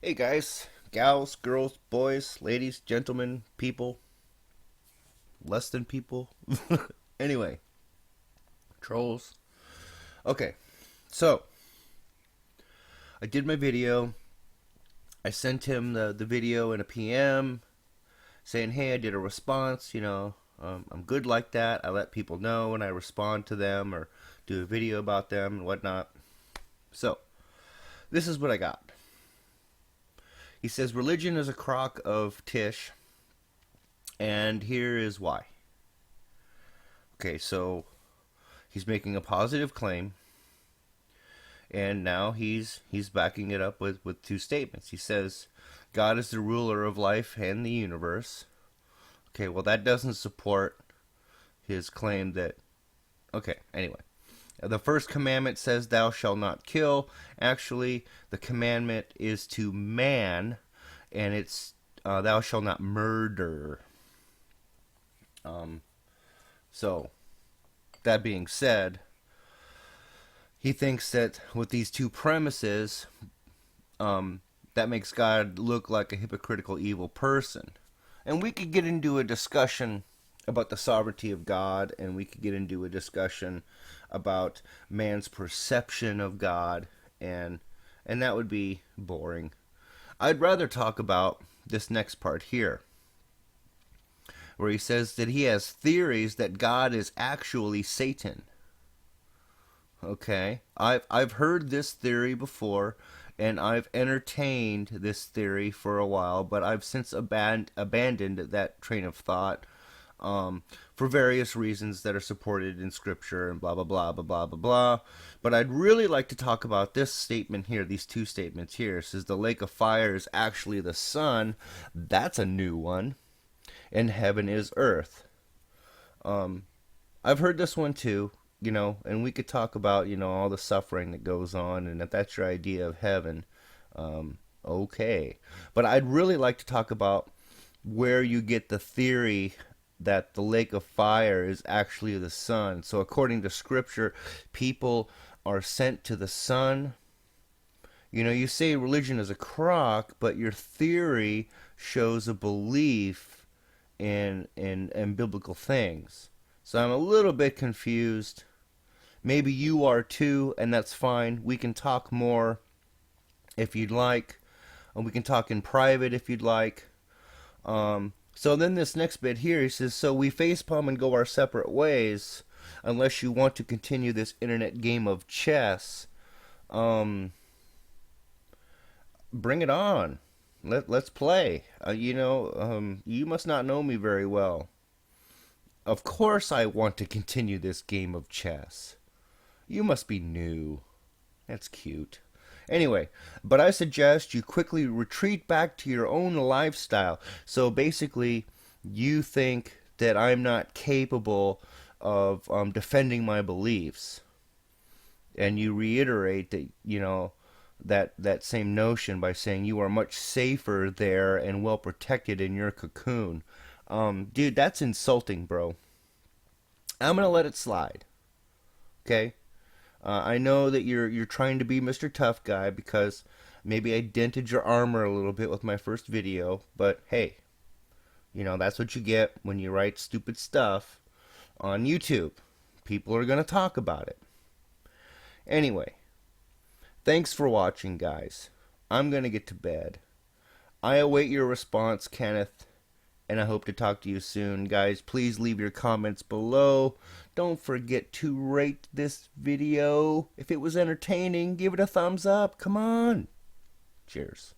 Hey guys, gals, girls, boys, ladies, gentlemen, people, less than people. Anyway, trolls. Okay, so I did my video. I sent him the video in a PM saying, hey, I did a response. I'm good like that. I let people know when I respond to them or do a video about them and whatnot. So, this is what I got. He says, religion is a crock of tish, and here is why. Okay, so he's making a positive claim, and now he's backing it up with two statements. He says, God is the ruler of life and the universe. Okay, well, that doesn't support his claim that... Okay, anyway. The first commandment says, thou shalt not kill. Actually, the commandment is to man, and it's thou shalt not murder. So, that being said, he thinks that with these two premises, that makes God look like a hypocritical evil person. And we could get into a discussion about the sovereignty of God, and we could get into a discussion about man's perception of God, and that would be boring. I'd rather talk about this next part here, where he says that he has theories that God is actually Satan. Okay, I've heard this theory before, and I've entertained this theory for a while, but I've since abandoned that train of thought for various reasons that are supported in Scripture and blah, blah, blah, blah, blah, blah, blah. But I'd really like to talk about this statement here, these two statements here. It says the lake of fire is actually the sun. That's a new one. And heaven is earth. I've heard this one too. And we could talk about, all the suffering that goes on, and if that's your idea of heaven, okay. But I'd really like to talk about where you get the theory that the lake of fire is actually the sun. So according to Scripture, people are sent to the sun. You say religion is a crock, but your theory shows a belief in biblical things. So I'm a little bit confused. Maybe you are too, and that's fine. We can talk more if you'd like. And we can talk in private if you'd like. So then this next bit here, he says, so we facepalm and go our separate ways unless you want to continue this internet game of chess. Bring it on. Let's play. You must not know me very well. Of course I want to continue this game of chess. You must be new. That's cute. Anyway, but I suggest you quickly retreat back to your own lifestyle. So basically, you think that I'm not capable of defending my beliefs. And you reiterate that, that same notion by saying you are much safer there and well protected in your cocoon. Dude, that's insulting, bro. I'm going to let it slide. Okay? I know that you're trying to be Mr. Tough Guy because maybe I dented your armor a little bit with my first video, but hey, that's what you get when you write stupid stuff on YouTube. People are going to talk about it. Anyway, thanks for watching, guys. I'm going to get to bed. I await your response, Kenneth, and I hope to talk to you soon. Guys, please leave your comments below. Don't forget to rate this video. If it was entertaining, give it a thumbs up. Come on. Cheers.